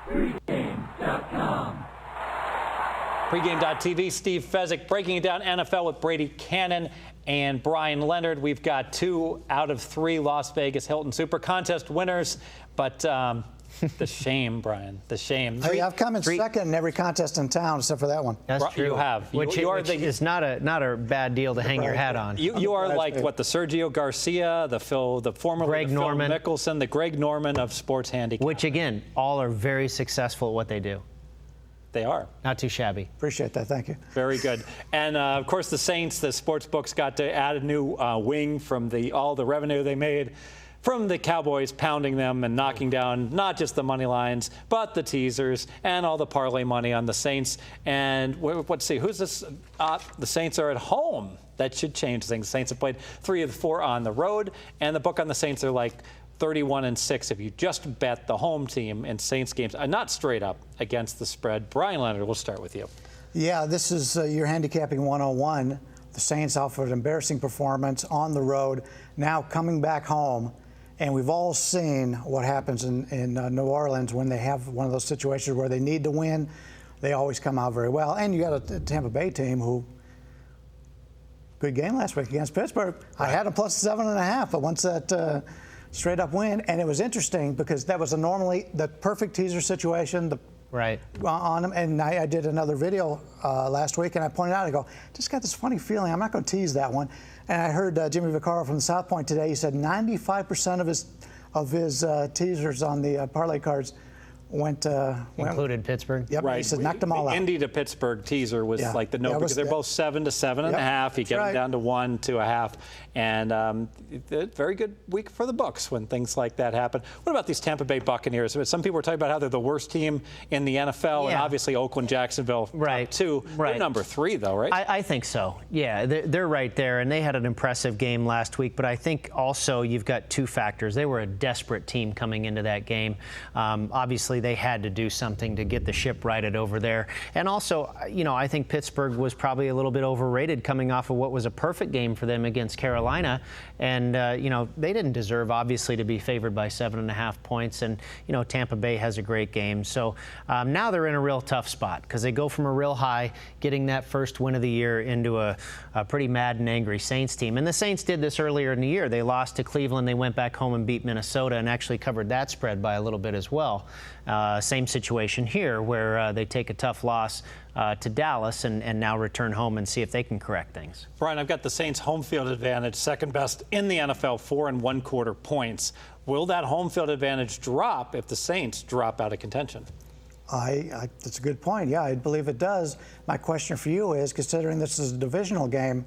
Pregame.com. Pregame.tv, Steve Fezzik breaking it down NFL with Brady, Kannon, and Bryan Leonard. We've got 2 out of 3 Las Vegas Hilton Super Contest winners, but the shame, Brian, the shame. Hey, I've come in second in every contest in town except for that one. That's true. You have. Which is not a bad deal to hang your hat on. You are like, what, the Sergio Garcia, the former Greg Norman. Phil Mickelson, the Greg Norman of sports handicap. Which, again, all are very successful at what they do. They are. Not too shabby. Appreciate that. Thank you. Very good. And, of course, the Saints, the sports books got to add a new wing from all the revenue they made from the Cowboys pounding them and knocking down not just the money lines, but the teasers and all the parlay money on the Saints. And let's see, who's this? The Saints are at home. That should change things. The Saints have played 3 of the 4 on the road, and the book on the Saints are like 31-6 if you just bet the home team in Saints games, not straight up against the spread. Bryan Leonard, we'll start with you. Yeah, this is your handicapping 101. The Saints offered an embarrassing performance on the road, now coming back home. And we've all seen what happens in New Orleans when they have one of those situations where they need to win. They always come out very well. And you got a Tampa Bay team who, good game last week against Pittsburgh. Right. I had a plus 7.5, but once that straight up win. And it was interesting because that was normally the perfect teaser situation. Right. On them. And I did another video last week, and I pointed out, I go, just got this funny feeling. I'm not going to tease that one. And I heard Jimmy Vaccaro from the South Point today. He said 95% of his teasers on the parlay cards included Pittsburgh. Yep. Right. He said knocked them all out. Indy to Pittsburgh teaser was like the no, because they're both 7 to 7.5. Yep. You get them down to 1 to 1/2. And very good week for the books when things like that happen. What about these Tampa Bay Buccaneers? Some people are talking about how they're the worst team in the NFL, and obviously Oakland, Jacksonville, top 2. Right. They're number 3, though, right? I think so. Yeah, they're right there, and they had an impressive game last week. But I think also you've got 2 factors. They were a desperate team coming into that game. Obviously, they had to do something to get the ship righted over there. And also, I think Pittsburgh was probably a little bit overrated coming off of what was a perfect game for them against Carolina. And, they didn't deserve, obviously, to be favored by 7.5 points. And, Tampa Bay has a great game. So now they're in a real tough spot because they go from a real high, getting that first win of the year, into a pretty mad and angry Saints team. And the Saints did this earlier in the year. They lost to Cleveland. They went back home and beat Minnesota and actually covered that spread by a little bit as well. Same situation here where they take a tough loss to Dallas and now return home and see if they can correct things. Brian, I've got the Saints home field advantage, second best in the NFL, 4 1/4 points. Will that home field advantage drop if the Saints drop out of contention? That's a good point. Yeah, I believe it does. My question for you is, considering this is a divisional game,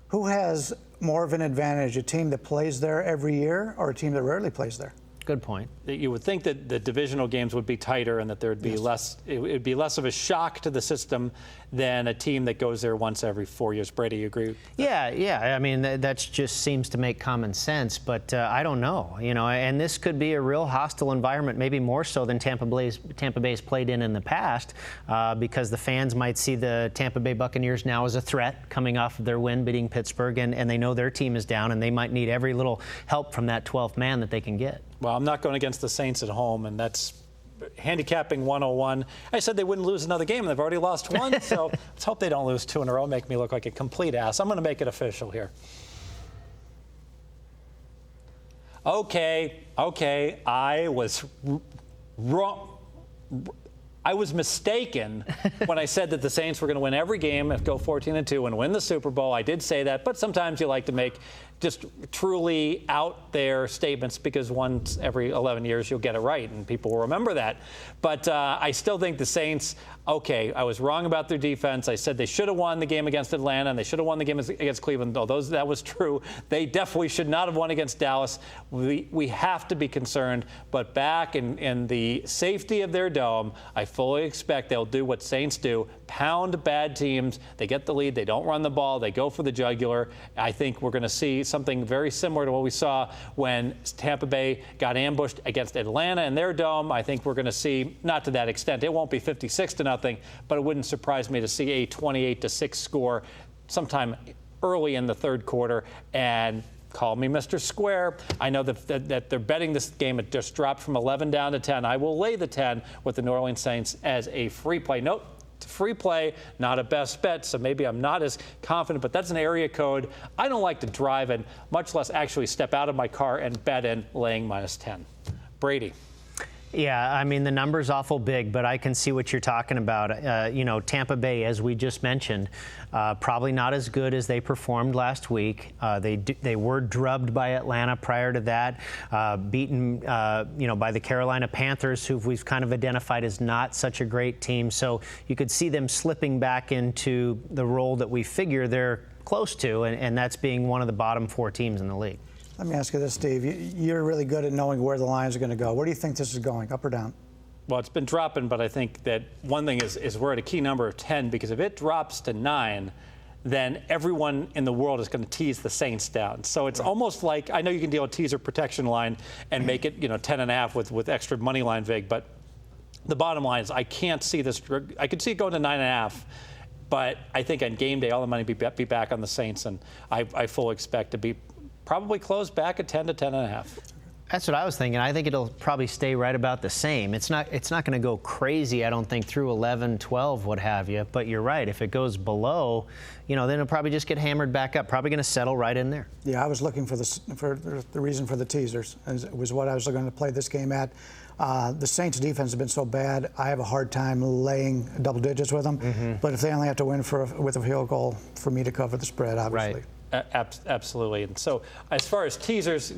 who has more of an advantage, a team that plays there every year or a team that rarely plays there? Good point. You would think that the divisional games would be tighter and that there would be less. It would be less of a shock to the system than a team that goes there once every 4 years. Brady, you agree? Yeah. I mean, that just seems to make common sense. But I don't know. And this could be a real hostile environment, maybe more so than Tampa Bay's played in the past, because the fans might see the Tampa Bay Buccaneers now as a threat coming off of their win beating Pittsburgh, and they know their team is down, and they might need every little help from that 12th man that they can get. Well, I'm not going against the Saints at home, and that's handicapping 101. I said they wouldn't lose another game, and they've already lost one, so let's hope they don't lose 2 in a row, make me look like a complete ass. I'm going to make it official here. Okay, I was wrong. I was mistaken when I said that the Saints were going to win every game and go 14-2 and win the Super Bowl. I did say that, but sometimes you like to make just truly out there statements because once every 11 years you'll get it right and people will remember that. But I still think the Saints, I was wrong about their defense. I said they should have won the game against Atlanta and they should have won the game against Cleveland. Although that was true, they definitely should not have won against Dallas. We have to be concerned. But back in the safety of their dome, I fully expect they'll do what Saints do, pound bad teams. They get the lead. They don't run the ball. They go for the jugular. I think we're going to see something very similar to what we saw when Tampa Bay got ambushed against Atlanta in their dome. I think we're going to see, not to that extent, it won't be 56-0, but it wouldn't surprise me to see a 28-6 score sometime early in the third quarter. And Call me Mr. Square. I know that they're betting this game. It just dropped from 11 down to 10. I will lay the 10 with the New Orleans Saints as a free play. Nope, it's a free play, not a best bet, so maybe I'm not as confident, but that's an area code I don't like to drive in, much less actually step out of my car and bet in laying -10. Brady. Yeah, I mean, the number's awful big, but I can see what you're talking about. Tampa Bay, as we just mentioned, probably not as good as they performed last week. They were drubbed by Atlanta prior to that, beaten, by the Carolina Panthers, who we've kind of identified as not such a great team. So you could see them slipping back into the role that we figure they're close to, and that's being one of the bottom 4 teams in the league. Let me ask you this, Steve. You're really good at knowing where the lines are going to go. Where do you think this is going, up or down? Well, it's been dropping, but I think that one thing is we're at a key number of 10, because if it drops to 9, then everyone in the world is going to tease the Saints down. So it's almost like, I know you can deal with teaser protection line and make it 10.5 with extra money line vig, but the bottom line is I can't see this. I could see it going to 9.5. But I think on game day, all the money be back on the Saints, and I fully expect to be probably close back at 10 to 10.5. That's what I was thinking. I think it'll probably stay right about the same. It's not going to go crazy, I don't think, through 11, 12, what have you. But you're right. If it goes below, then it'll probably just get hammered back up. Probably going to settle right in there. Yeah, I was looking for the reason for the teasers. It was what I was going to play this game at. The Saints' defense has been so bad, I have a hard time laying double digits with them. Mm-hmm. But if they only have to win with a field goal for me to cover the spread, obviously. Right. Absolutely. And so as far as teasers,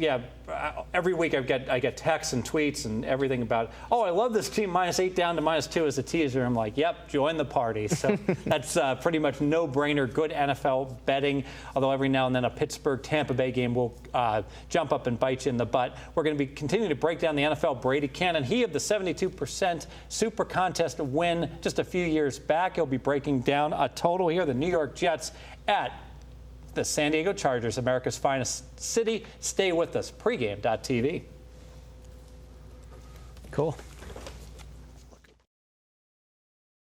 every week I get texts and tweets and everything about, oh, I love this team -8 down to -2 as a teaser. I'm like, yep, join the party. So that's pretty much no-brainer, good NFL betting, although every now and then a Pittsburgh-Tampa Bay game will jump up and bite you in the butt. We're going to be continuing to break down the NFL. Brady Kannon, he had the 72% Super Contest win just a few years back. He'll be breaking down a total here. The New York Jets at the San Diego Chargers, America's finest city. Stay with us. Pregame.tv. Cool.